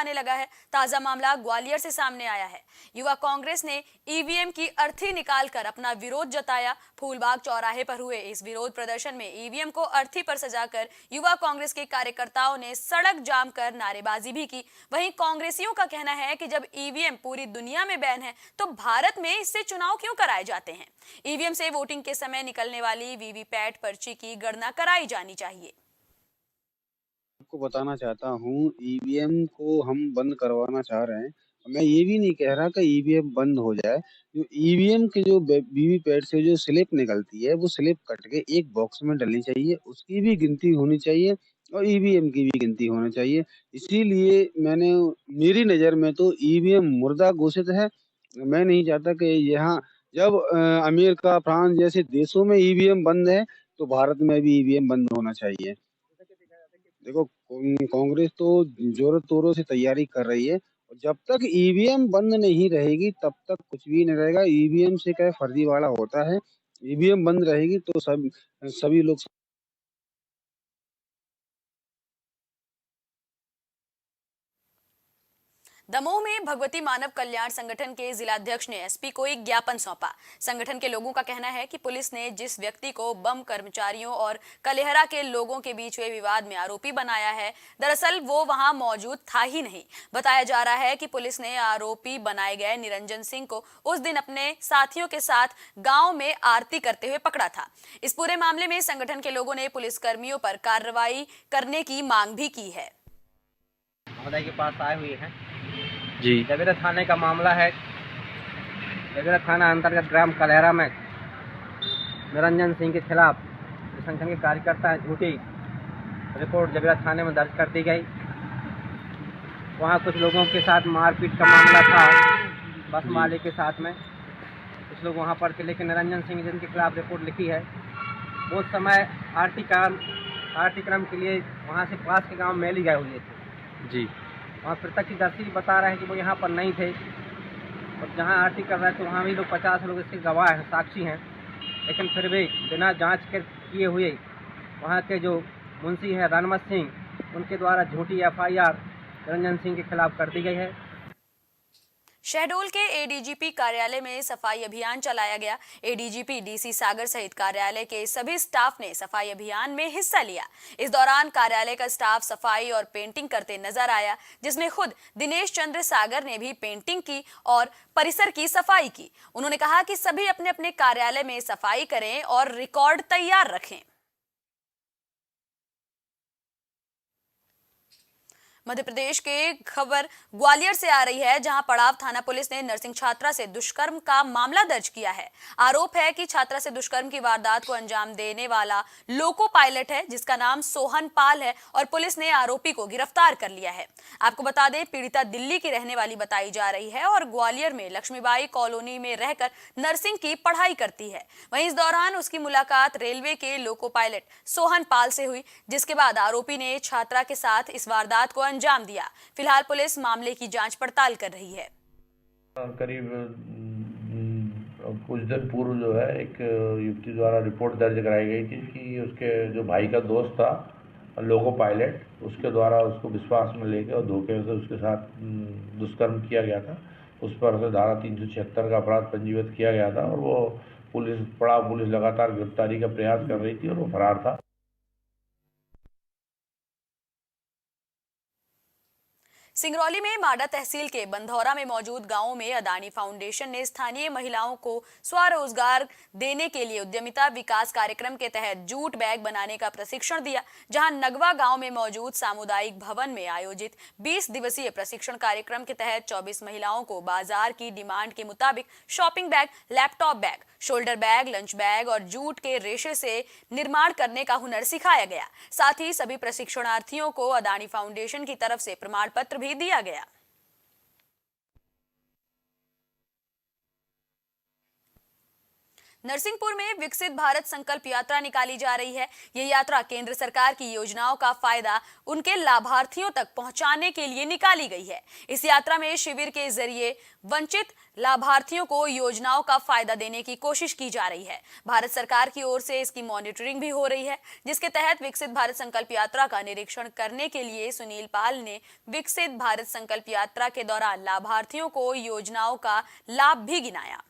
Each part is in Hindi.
आने लगा है। ताजा मामला ग्वालियर से सामने आया है। युवा कांग्रेस ने ईवीएम की अर्थी निकालकर अपना विरोध जताया। फूलबाग चौराहे पर हुए इस विरोध प्रदर्शन में ईवीएम को अर्थी पर सजाकर युवा कांग्रेस के कार्यकर्ताओं ने सड़क जाम कर नारेबाजी भी की। वहीं कांग्रेसियों का कहना है कि जब ईवीएम पूरी दुनिया में बैन है तो भारत में इससे चुनाव क्यों कराए जाते हैं। ईवीएम से वोटिंग के समय निकलने वाली वीवीपैट पर्ची की गणना कराई जानी चाहिए। आपको बताना चाहता हूँ, ईवीएम को हम बंद करवाना चाह रहे हैं। मैं ये भी नहीं कह रहा कि ईवीएम बंद हो जाए। जो ईवीएम के जो वीवीपैट से जो स्लिप निकलती है, वो स्लिप कट के एक बॉक्स में डलनी चाहिए, उसकी भी गिनती होनी चाहिए और ईवीएम की भी गिनती होनी चाहिए। इसीलिए मेरी नज़र में तो ईवीएम मुर्दा घोषित है। मैं नहीं चाहता कि यहाँ जब अमेरिका, फ्रांस जैसे देशों में ईवीएम बंद है, तो भारत में भी ईवीएम बंद होना चाहिए। देखो, कांग्रेस तो जोरों तोरों से तैयारी कर रही है और जब तक ईवीएम बंद नहीं रहेगी तब तक कुछ भी नहीं रहेगा। ईवीएम से क्या फर्जीवाड़ा होता है। ईवीएम बंद रहेगी तो सभी लोग। दमोह में भगवती मानव कल्याण संगठन के जिलाध्यक्ष ने एसपी को एक ज्ञापन सौंपा। संगठन के लोगों का कहना है कि पुलिस ने जिस व्यक्ति को बम कर्मचारियों और कलेहरा के लोगों के बीच हुए विवाद में आरोपी बनाया है, दरअसल वो वहां मौजूद था ही नहीं। बताया जा रहा है कि पुलिस ने आरोपी बनाए गए निरंजन सिंह को उस दिन अपने साथियों के साथ गांव में आरती करते हुए पकड़ा था। इस पूरे मामले में संगठन के लोगों ने पुलिसकर्मियों पर कार्रवाई करने की मांग भी की है। महोदय के पास आए हुए हैं जी। जबेरा थाने का मामला है। जबेरा थाना अंतर्गत ग्राम कलेहरा में निरंजन सिंह के खिलाफ संगठन के कार्यकर्ता झूठी रिपोर्ट जबेरा थाने में दर्ज कर दी गई। वहाँ कुछ लोगों के साथ मारपीट का मामला था, बस मालिक के साथ में कुछ लोग वहाँ पर थे, लेकिन निरंजन सिंह जिनके खिलाफ रिपोर्ट लिखी है वो समय आरती क्रम के लिए वहाँ से पास के गाँव मेली गए हुए थे जी। वहाँ प्रत्यक्षदर्शी बता रहे हैं कि वो यहाँ पर नहीं थे और जहाँ आरती कर रहे थे वहाँ भी लोग 50 लोग इसके गवाह हैं, साक्षी हैं। लेकिन फिर भी बिना जांच किए हुए वहाँ के जो मुंशी हैं रणमत सिंह, उनके द्वारा झूठी एफआईआर निरंजन सिंह के खिलाफ कर दी गई है। शहडोल के एडीजीपी कार्यालय में सफाई अभियान चलाया गया। एडीजीपी डीसी सागर सहित कार्यालय के सभी स्टाफ ने सफाई अभियान में हिस्सा लिया। इस दौरान कार्यालय का स्टाफ सफाई और पेंटिंग करते नजर आया, जिसमें खुद दिनेश चंद्र सागर ने भी पेंटिंग की और परिसर की सफाई की। उन्होंने कहा कि सभी अपने अपने कार्यालय में सफाई करें और रिकॉर्ड तैयार रखें। मध्य प्रदेश के खबर ग्वालियर से आ रही है, जहां पड़ाव थाना पुलिस ने नर्सिंग छात्रा से दुष्कर्म का मामला दर्ज किया है। आरोप है कि छात्रा से दुष्कर्म की वारदात को अंजाम देने वाला लोको पायलट है, जिसका नाम सोहन पाल है और पुलिस ने आरोपी को गिरफ्तार कर लिया है। आपको बता दें, पीड़िता दिल्ली की रहने वाली बताई जा रही है और ग्वालियर में लक्ष्मीबाई कॉलोनी में रहकर नर्सिंग की पढ़ाई करती है। वहीं इस दौरान उसकी मुलाकात रेलवे के लोको पायलट सोहन पाल से हुई, जिसके बाद आरोपी ने छात्रा के साथ इस वारदात को अंजाम दिया। फिलहाल पुलिस मामले की जांच पड़ताल कर रही है। करीब कुछ दिन पूर्व जो है एक युवती द्वारा रिपोर्ट दर्ज कराई गई थी कि उसके जो भाई का दोस्त था लोको पायलट, उसके द्वारा उसको विश्वास में लेकर और धोखे से उसके साथ दुष्कर्म किया गया था। उस पर से धारा 376 का अपराध पंजीबद्ध किया गया था और वो पुलिस लगातार गिरफ्तारी का प्रयास कर रही थी और वो फरार था। सिंगरौली में माडा तहसील के बंधौरा में मौजूद गांवों में अदानी फाउंडेशन ने स्थानीय महिलाओं को स्वरोजगार देने के लिए उद्यमिता विकास कार्यक्रम के तहत जूट बैग बनाने का प्रशिक्षण दिया। जहां नगवा गांव में मौजूद सामुदायिक भवन में आयोजित 20 दिवसीय प्रशिक्षण कार्यक्रम के तहत 24 महिलाओं को बाजार की डिमांड के मुताबिक shopping bag, laptop bag, shoulder bag, lunch bag और जूट के रेशे से निर्माण करने का हुनर सिखाया गया। साथ ही सभी प्रशिक्षणार्थियों को अदानी फाउंडेशन की तरफ से प्रमाण पत्र भी दिया गया। नरसिंहपुर में विकसित भारत संकल्प यात्रा निकाली जा रही है। ये यात्रा केंद्र सरकार की योजनाओं का फायदा उनके लाभार्थियों तक पहुंचाने के लिए निकाली गई है। इस यात्रा में शिविर के जरिए वंचित लाभार्थियों को योजनाओं का फायदा देने की कोशिश की जा रही है। भारत सरकार की ओर से इसकी मॉनिटरिंग भी हो रही है, जिसके तहत विकसित भारत संकल्प यात्रा का निरीक्षण करने के लिए सुनील पाल ने विकसित भारत संकल्प यात्रा के दौरान लाभार्थियों को योजनाओं का लाभ भी गिनाया।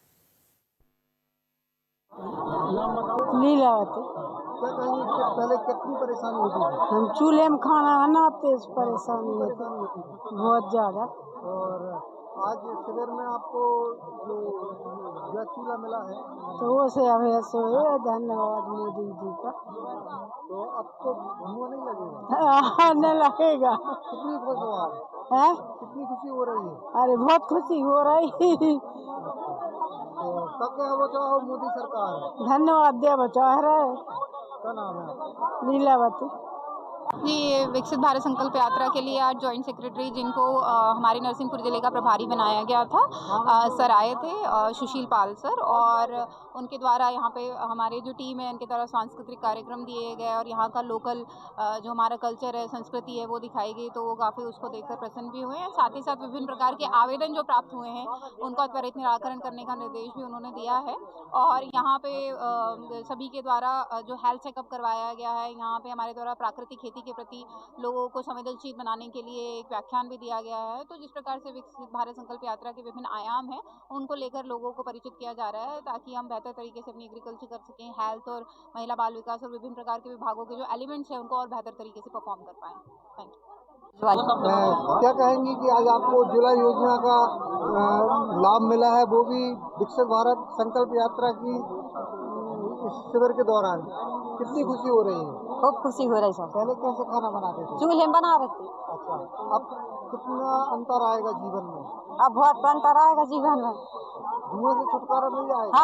लीलावती, क्या कहेंगे कि पहले कितनी परेशानी होती थी? हम चूल्हे में खाना बनाते इस परेशानी होती परेशानी होती थी बहुत ज्यादा। और आज शिविर में आपको जो गैस चूल्हा मिला है तो वो से अभ्यास हुए, धन्यवाद मोदी जी का। तो अब तो धुआं नहीं लगेगा? न लगेगा कितनी खुश हो आप? है? कितनी खुशी हो रही है? अरे बहुत खुशी हो रही। तो कब क्या वो चाहो मोदी सरकार? धन्यवाद दे बचा रहे। क्या नाम है आपका? लीलावती। जी, ये विकसित भारत संकल्प यात्रा के लिए आज जॉइंट सेक्रेटरी जिनको हमारे नरसिंहपुर ज़िले का प्रभारी बनाया गया था सर आए थे, सुशील पाल सर, और उनके द्वारा यहाँ पे हमारे जो टीम है उनके द्वारा सांस्कृतिक कार्यक्रम दिए गए और यहाँ का लोकल जो हमारा कल्चर है, संस्कृति है, वो दिखाई गई। तो वो काफ़ी उसको देखकर प्रसन्न भी हुए हैं। साथ ही साथ विभिन्न प्रकार के आवेदन जो प्राप्त हुए हैं उनका त्वरित निराकरण करने का निर्देश भी उन्होंने दिया है। और यहाँ पे सभी के द्वारा जो हेल्थ चेकअप करवाया गया है, यहाँ पे हमारे द्वारा प्राकृतिक खेती के प्रति लोगों को संवेदनशील बनाने के लिए एक व्याख्यान भी दिया गया है। तो जिस प्रकार से विकसित भारत संकल्प यात्रा के विभिन्न आयाम हैं उनको लेकर लोगों को परिचित किया जा रहा है, ताकि हम बेहतर तरीके से अपनी एग्रीकल्चर कर सकें, हेल्थ और महिला बाल विकास और विभिन्न प्रकार के विभागों के जो एलिमेंट्स हैं उनको और बेहतर तरीके से परफॉर्म कर पाएँ। Thank you. क्या कहेंगी कि आज आपको जिला योजना का लाभ मिला है, वो भी विकसित भारत संकल्प यात्रा की इस शिविर के दौरान? कितनी खुशी हो रही है? खूब खुशी हो रही सर। पहले कैसे खाना बनाते थे? चूल्हे में बना रहे थे। अच्छा, अब कितना अंतर आएगा जीवन में? अब बहुत अंतर आएगा जीवन में। धुआं से छुटकारा मिल जाएगा? हाँ।